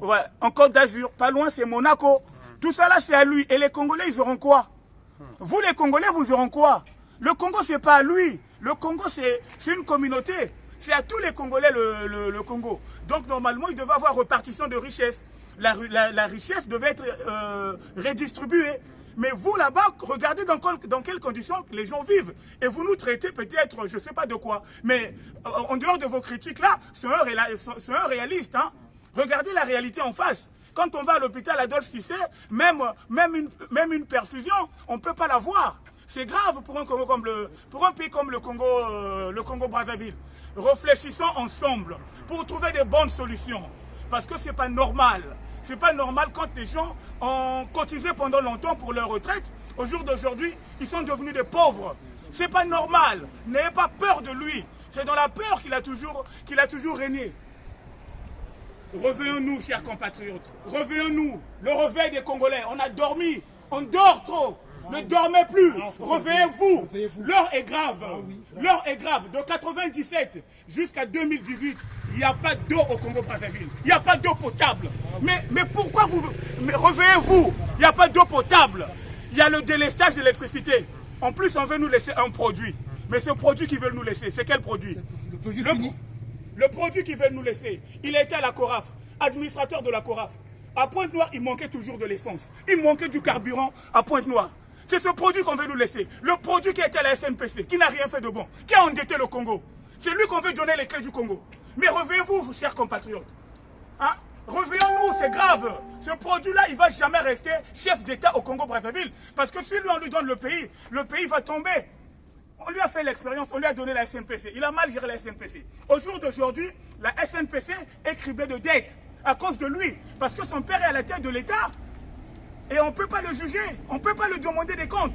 S5: ouais, en Côte d'Azur, pas loin c'est Monaco. Tout ça là c'est à lui. Et les Congolais ils auront quoi? Vous les Congolais vous auront quoi? Le Congo c'est pas à lui. Le Congo c'est une communauté. C'est à tous les Congolais le Congo. Donc normalement il devait avoir répartition de richesse. La richesse devait être redistribuée. Mais vous là-bas, regardez dans quelles conditions les gens vivent. Et vous nous traitez peut-être, je ne sais pas de quoi. Mais en dehors de vos critiques là, c'est un réaliste. Hein. Regardez la réalité en face. Quand on va à l'hôpital Adolphe Cissé, même une perfusion, on ne peut pas l'avoir. C'est grave pour un pays comme le Congo Brazzaville. Réfléchissons ensemble pour trouver des bonnes solutions. Parce que ce n'est pas normal. C'est pas normal quand les gens ont cotisé pendant longtemps pour leur retraite. Au jour d'aujourd'hui, ils sont devenus des pauvres. C'est pas normal. N'ayez pas peur de lui. C'est dans la peur qu'il a toujours régné. Revenons-nous, chers compatriotes. Revenons-nous. Le réveil des Congolais. On a dormi. On dort trop. Ne dormez plus. Réveillez-vous. L'heure est grave. L'heure est grave. De 1997 jusqu'à 2018, il n'y a pas d'eau au Congo-Brazzaville. Il n'y a pas d'eau potable. Mais pourquoi vous... Réveillez-vous. Il n'y a pas d'eau potable. Il y a le délestage de l'électricité. En plus, on veut nous laisser un produit. Mais ce produit qu'ils veulent nous laisser, c'est quel produit?
S1: Le produit fini.
S5: Le produit qu'ils veulent nous laisser. Il a été à la CORAF, administrateur de la CORAF. À Pointe-Noire, il manquait toujours de l'essence. Il manquait du carburant à Pointe-Noire. C'est ce produit qu'on veut nous laisser. Le produit qui a été à la SNPC, qui n'a rien fait de bon, qui a endetté le Congo. C'est lui qu'on veut donner les clés du Congo. Mais réveillez-vous, chers compatriotes. Hein? Réveillons-nous, c'est grave. Ce produit-là, il ne va jamais rester chef d'État au Congo-Brazzaville. Parce que si lui, on lui donne le pays va tomber. On lui a fait l'expérience, on lui a donné la SNPC. Il a mal géré la SNPC. Au jour d'aujourd'hui, la SNPC est criblée de dettes à cause de lui. Parce que son père est à la tête de l'État. Et on ne peut pas le juger, on ne peut pas lui demander des comptes.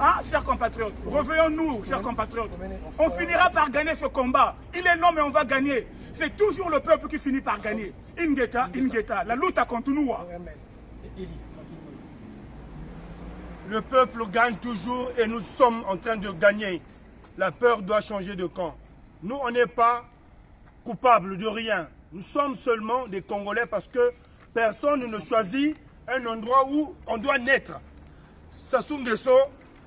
S5: Hein, chers compatriotes, réveillons-nous, chers compatriotes. On finira par gagner ce combat. Il est long, mais on va gagner. C'est toujours le peuple qui finit par gagner. Ingeta, la lutte continue.
S4: Le peuple gagne toujours et nous sommes en train de gagner. La peur doit changer de camp. Nous, on n'est pas coupables de rien. Nous sommes seulement des Congolais parce que personne ne choisit un endroit où on doit naître. Sassou Nguesso,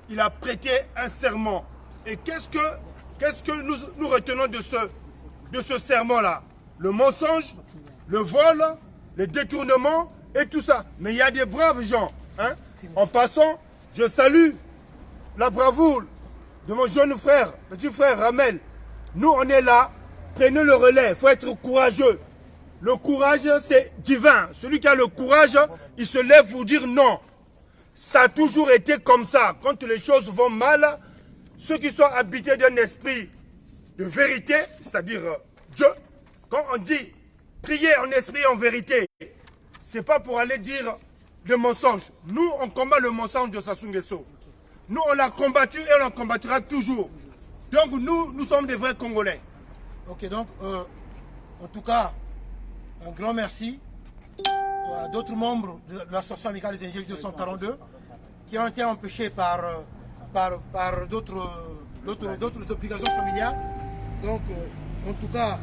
S4: il a prêté un serment. Et qu'est-ce que nous retenons de ce serment-là? Le mensonge, le vol, le détournement et tout ça. Mais il y a des braves gens. Hein? En passant, je salue la bravoure de mon jeune frère, petit frère Ramel. Nous, on est là. Prenez le relais. Il faut être courageux. Le courage, c'est divin. Celui qui a le courage, il se lève pour dire non. Ça a toujours été comme ça. Quand les choses vont mal, ceux qui sont habités d'un esprit de vérité, c'est-à-dire Dieu, quand on dit prier en esprit et en vérité, c'est pas pour aller dire de mensonges. Nous, on combat le mensonge de Sassou Nguesso. Nous, on l'a combattu et on en combattra toujours. Donc, nous sommes des vrais Congolais.
S1: Ok, donc, en tout cas, un grand merci à d'autres membres de l'association amicale des ingénieurs 242 qui ont été empêchés par d'autres obligations familiales. Donc, en tout cas,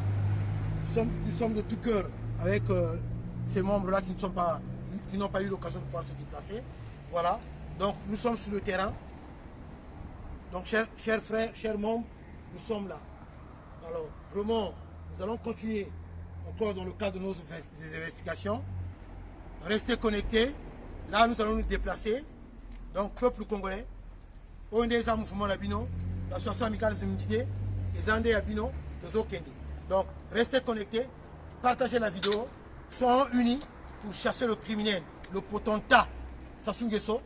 S1: nous sommes de tout cœur avec ces membres-là qui n'ont pas eu l'occasion de pouvoir se déplacer. Voilà. Donc, nous sommes sur le terrain. Donc, chers frères, chers membres, nous sommes là. Alors, vraiment, nous allons continuer encore dans le cadre de nos investigations. Restez connectés. Là, nous allons nous déplacer. Donc, peuple congolais, ONDS Mouvement Labino, l'association amicale des Mintidé, les Andés Abino, les Okende. Donc, restez connectés, partagez la vidéo, soyons unis pour chasser le criminel, le potentat Sassou Nguesso,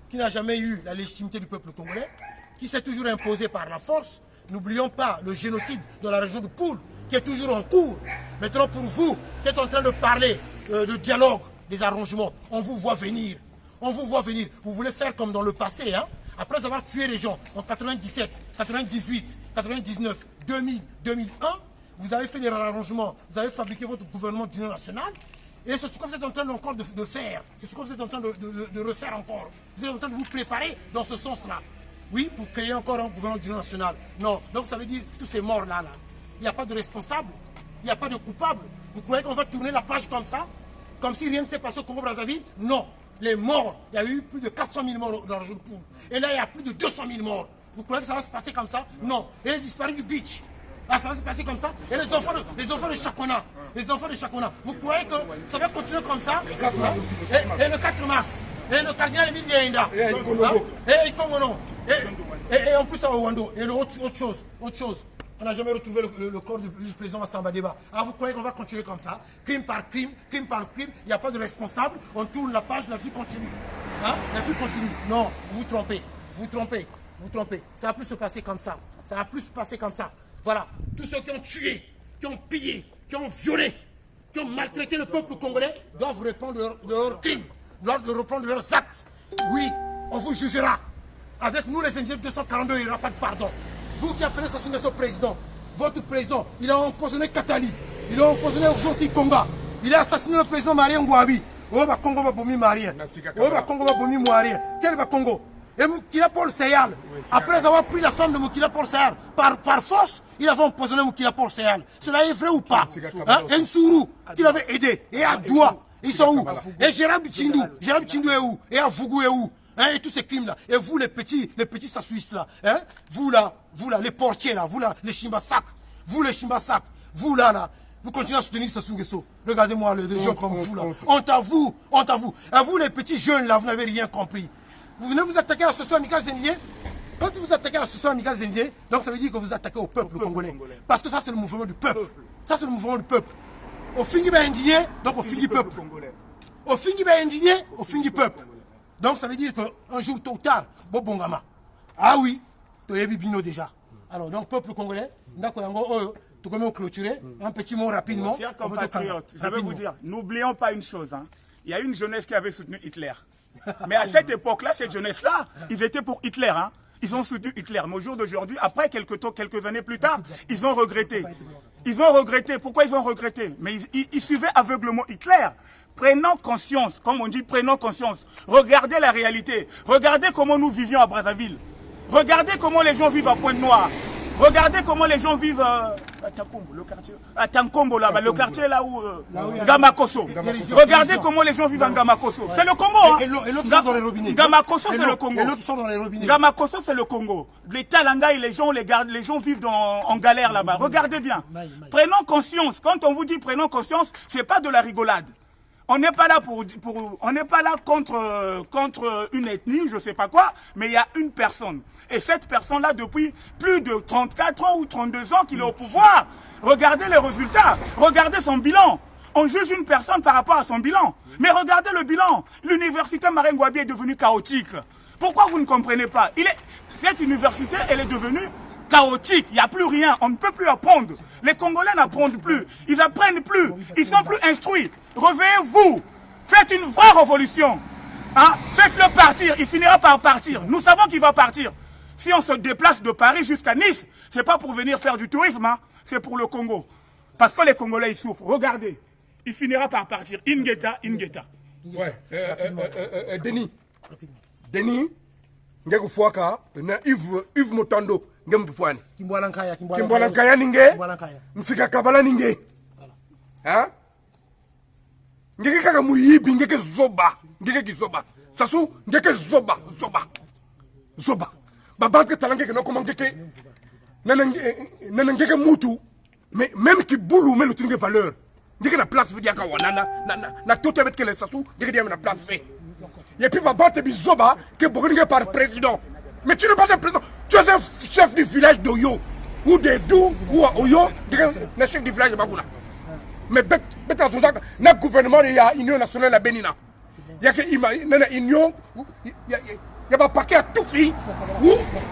S1: qui n'a jamais eu la légitimité du peuple congolais, qui s'est toujours imposé par la force. N'oublions pas le génocide dans la région de Poul qui est toujours en cours. Maintenant, pour vous, qui êtes en train de parler de dialogue, des arrangements, on vous voit venir. On vous voit venir. Vous voulez faire comme dans le passé, hein? Après avoir tué les gens en 97, 98, 99, 2000, 2001, vous avez fait des arrangements, vous avez fabriqué votre gouvernement d'union nationale, et c'est ce que vous êtes en train encore de faire. C'est ce que vous êtes en train de refaire encore. Vous êtes en train de vous préparer dans ce sens-là. Oui, pour créer encore un gouvernement d'union nationale. Non, donc ça veut dire tous ces morts-là, il n'y a pas de responsable, il n'y a pas de coupable. Vous croyez qu'on va tourner la page comme ça? Comme si rien ne s'est passé au Congo-Brazzaville? Non. Les morts, il y a eu plus de 400 000 morts dans la région de Poul. Et là, il y a plus de 200 000 morts. Vous croyez que ça va se passer comme ça? Non. Et les disparus du beach. Ah, ça va se passer comme ça? Et les enfants de Chakona. Les enfants de Chakona. Vous croyez que ça va continuer comme ça? Et le 4 mars. Et le cardinal Emile Yenda. Et Congo. Et en plus à Rwanda. Et autre chose. On n'a jamais retrouvé le corps du président Massamba Deba. Alors vous croyez qu'on va continuer comme ça? Crime par crime, il n'y a pas de responsable, on tourne la page, la vie continue. Hein? La vie continue. Non, vous vous trompez. Ça va plus se passer comme ça. Voilà. Tous ceux qui ont tué, qui ont pillé, qui ont violé, qui ont maltraité le peuple congolais doivent répondre de leurs crimes, doivent reprendre de leurs actes. Oui, on vous jugera. Avec nous les ingénieurs 242, il n'y aura pas de pardon. Vous qui appelez Sassou Nguesso président, votre président, il a empoisonné Katali, il a empoisonné Oxosi Konga, il a assassiné le président Marien Ngouabi. Oh, bah Congo va bomber Marien. Oh, bah Congo va bomber Marien. Quel va Congo? Et Moukila Paul Seyal, après avoir pris la femme de Moukila Paul Seyal, par force, il avait empoisonné Moukila Paul Seyal. Cela est vrai ou pas? Hein? Et Nsourou, qui l'avait aidé, et Adoua, ils sont où? Et Gérard Bichindou est où? Et Avougou est où? Hein, et tous ces crimes-là. Et vous, les petits sassouistes là, hein, vous là, les portiers là, vous là, les Chimbasak, vous là, vous continuez à soutenir Sassou Nguesso. Regardez-moi les gens comme vous là. Honte à vous. À vous, les petits jeunes là, vous n'avez rien compris. Vous venez vous attaquer à l'association amicale Zendier. Quand vous attaquez à l'association amicale Zendier, donc ça veut dire que vous attaquez au peuple congolais. Parce que ça, c'est le mouvement du peuple. Au Fingi ba indigné, donc au Fingi peuple. Au Fingi ba indigné, au Fingi peuple. Donc ça veut dire qu'un jour, tôt ou tard, Bobongama. Ah oui, tu es bibino déjà. Alors, donc, peuple congolais, tu peux clôturer un petit mot rapidement.
S5: Chers compatriotes, je vais vous dire, n'oublions pas une chose. Hein. Il y a une jeunesse qui avait soutenu Hitler. Mais à cette époque-là, cette jeunesse-là, ils étaient pour Hitler. Hein. Ils ont soutenu Hitler. Mais au jour d'aujourd'hui, après quelques années plus tard, ils ont regretté. Pourquoi ils ont regretté? Mais ils suivaient aveuglement Hitler. Prenons conscience, comme on dit, prenons conscience. Regardez la réalité. Regardez comment nous vivions à Brazzaville. Regardez comment les gens vivent à Pointe-Noire. Regardez comment les gens vivent à Takombo, le quartier. À Tankombo, là-bas, le quartier là où. Gamakoso. Regardez comment les gens vivent en Gamakoso. C'est le Congo. Hein.
S1: Et l'autre sort dans les robinets.
S5: Gamakoso, c'est le Congo.
S1: Et l'autre sort dans les robinets.
S5: Gamakoso, c'est le Congo. Les Talanga, les gens vivent en galère là-bas. Regardez bien. Prenons conscience. Quand on vous dit prenons conscience, c'est pas de la rigolade. On n'est pas là on n'est pas là contre une ethnie, je sais pas quoi, mais il y a une personne. Et cette personne-là, depuis plus de 34 ans ou 32 ans qu'il est au pouvoir, regardez les résultats, regardez son bilan. On juge une personne par rapport à son bilan. Mais regardez le bilan. L'université Marien Ngouabi est devenue chaotique. Pourquoi vous ne comprenez pas? Cette université, elle est devenue chaotique. Il n'y a plus rien. On ne peut plus apprendre. Les Congolais n'apprennent plus. Ils n'apprennent plus. Ils sont plus instruits. Réveillez-vous. Faites une vraie révolution. Hein? Faites-le partir. Il finira par partir. Nous savons qu'il va partir. Si on se déplace de Paris jusqu'à Nice, ce n'est pas pour venir faire du tourisme. Hein? C'est pour le Congo. Parce que les Congolais, ils souffrent. Regardez. Il finira par partir. Ingeta.
S3: Ouais. Denis. Ngeko Fouaka, Yves Motando, Ngem Fouane. Kimbwalankaya ninge, Msika Kabala ninge. Hein? Ngeke kaka muyibi, ngeke zoba. Sassou, ngeke zoba. Babanke talange ke no comment ngeke. Ngeke mutu, mais même qui boulou, mais le truc de valeur. Ngeke la place veut dire ka wanana, na tout avec que les Sassou, ngeke dire na place fait. Et puis, Baba te bizoba, que Bourgogne par président. Mais tu n'es pas un président. Tu es un chef du village d'Oyo. Ou de Dou, ou à Oyo, un chef du village de Bagoula. Mais bête à tout ça, notre gouvernement, il y a Union nationale à Bénina. Il y a une union, il y a un paquet à tout fille.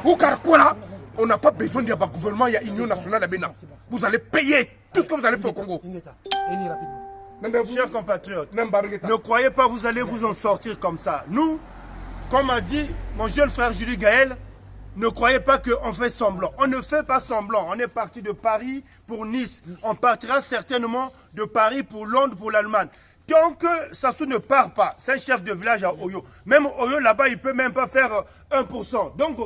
S3: Ou Carquola, on n'a pas besoin d'un gouvernement, il y a Union nationale à Bénina. Vous allez payer. tout ce que vous allez faire au Congo.
S1: Ingeta, Eni rapidement.
S4: Chers compatriotes,
S3: Nambarigeta.
S4: ne croyez pas que vous allez vous en sortir comme ça. Nous, comme a dit mon jeune frère Julie Gaël, ne croyez pas qu'on fait semblant. On ne fait pas semblant. On est parti de Paris pour Nice. On partira certainement de Paris pour Londres, pour l'Allemagne. Tant que Sassou ne part pas, c'est un chef de village à Oyo. Même Oyo, là-bas, il ne peut même pas faire 1%. Donc,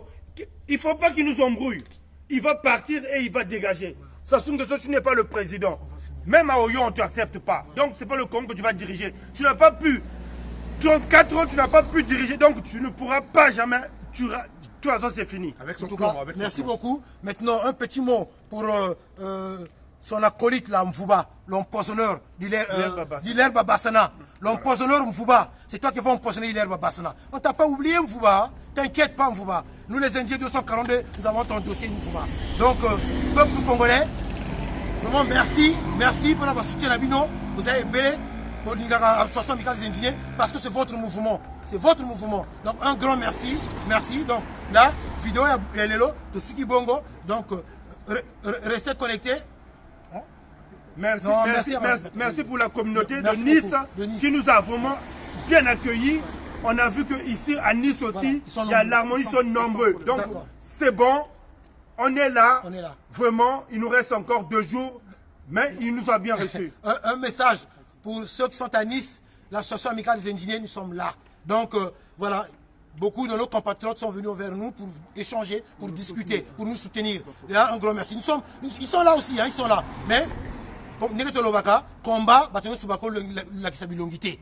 S4: il ne faut pas qu'il nous embrouille. Il va partir et il va dégager. Sassou Nguesso, tu n'es pas le président. Même à Oyo, on ne t'accepte pas. Donc, ce n'est pas le Congo que tu vas diriger. Tu n'as pas pu. 34 ans, tu n'as pas pu diriger. Donc, tu ne pourras pas jamais. De toute façon, c'est fini.
S3: Avec son
S1: En tout
S3: plan,
S1: cas,
S3: avec son
S1: merci
S3: plan.
S1: beaucoup. Maintenant, un petit mot pour son acolyte, là, Mfouba, l'empoisonneur d'Hilaire Babassana. L'empoisonneur Mfouba, c'est toi qui vas empoisonner Hilaire Babassana. On ne t'a pas oublié, Mfouba. Hein? T'inquiète pas, Mfouba. Nous, les Indiens 242, nous avons ton dossier, Mfouba. Donc, peuple congolais, vraiment, merci. Merci pour avoir soutien à Bino. Vous avez belé pour l'association amicale des Indiens parce que c'est votre mouvement. C'est votre mouvement. Donc, un grand merci. Merci. Donc, là, vidéo et Lelo de Siki Bongo. Donc, restez connectés.
S4: Merci,
S1: Non,
S4: merci pour la communauté
S1: Merci
S4: de Nice,
S1: beaucoup. De Nice.
S4: qui nous a vraiment bien accueillis. On a vu qu'ici, à Nice aussi,
S1: Voilà.
S4: il y a l'harmonie, ils sont nombreux. Donc,
S1: D'accord.
S4: c'est bon. On est là.
S1: On est là.
S4: Vraiment, il nous reste encore 2 jours, mais il nous a bien reçus.
S1: Un message pour ceux qui sont à Nice, l'association amicale des ingénieurs, nous sommes là. Donc, voilà, beaucoup de nos compatriotes sont venus vers nous pour échanger, pour discuter, pour nous soutenir. Et là, un grand merci. Ils sont là aussi, hein, ils sont là. Mais, comme Negeto Lobaka, combat, Batono Subako, la Kisabilongité.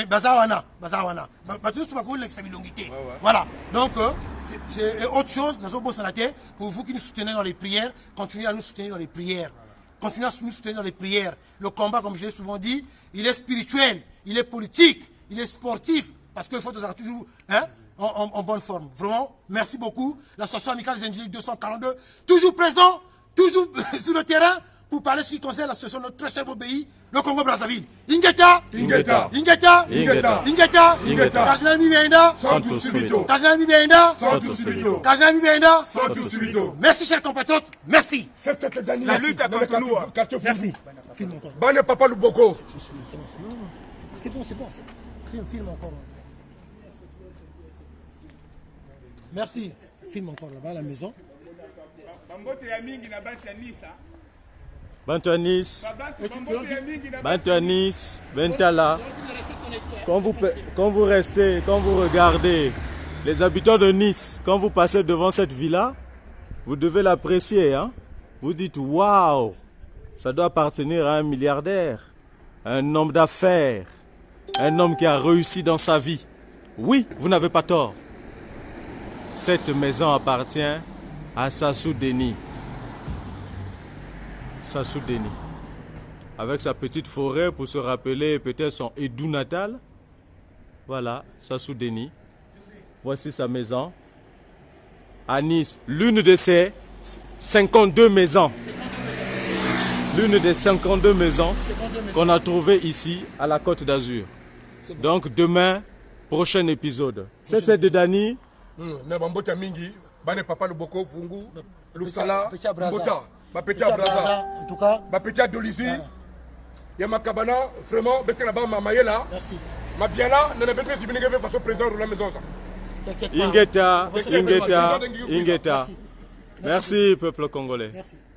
S1: Bazawana. Batono Subako, la Kisabilongité. Voilà. Donc, c'est autre chose, nous avons pour vous qui nous soutenez dans les prières, continuez à nous soutenir dans les prières. Continuez à nous soutenir dans les prières. Le combat, comme je l'ai souvent dit, il est spirituel, il est politique, il est sportif, parce qu'il faut être toujours en bonne forme. Vraiment, merci beaucoup. L'association amicale des Indiens 242, toujours présent, toujours sur le terrain, pour parler de ce qui concerne l'association de notre très cher beau pays, le Congo-Brazzaville. Ingeta,
S3: Ingeta.
S1: Ingeta,
S2: Ingeta.
S1: Ingeta,
S3: Ingeta.
S1: Kardinal Mibenda,
S2: Santos Subito.
S1: Kardinal Mibenda,
S3: Santos Subito.
S1: Kardinal Mibenda.
S3: Santos Subito.
S1: Merci, chers compatriotes. Merci.
S3: C'est Dani.
S5: La lutte est contre nous.
S1: Merci. Filme encore.
S3: Bane Papa Luboko.
S1: C'est bon. Filme encore. Merci. Filme encore là-bas à la maison.
S5: Bambote ya mingi na banchi ya Nice, hein.
S2: Bantu à Nice,
S5: Bambote ya mingi na
S2: Bantu à Nice, Bentala. Quand vous restez, quand vous regardez les habitants de Nice, quand vous passez devant cette villa, vous devez l'apprécier. Hein? Vous dites, waouh, ça doit appartenir à un milliardaire, à un homme d'affaires, un homme qui a réussi dans sa vie. Oui, vous n'avez pas tort. Cette maison appartient à Sassou Deni. Sassou Deni. Avec sa petite forêt pour se rappeler peut-être son Edou natal. Voilà, Sassou Deni. Voici sa maison. À Nice, l'une de ses 52 maisons. L'une des 52 maisons qu'on a trouvées ici à la Côte d'Azur. Donc demain, prochain épisode. C'est de Dani.
S3: Na Bambote mingi. Bane Papa Luboko, Fungu, Lusala,
S1: Petit Abraza.
S3: Mbota, Petit Abraza,
S1: En tout cas,
S3: Petit Adolisi, Yamakabana, vraiment, Bekena Bama Mayela,
S1: merci.
S3: Mabiala, Nana Bekena Sibinege façon président de la maison.
S1: T'inquiète pas.
S2: Ingeta.
S1: Merci.
S2: Merci, peuple congolais.
S1: Merci.
S2: Merci.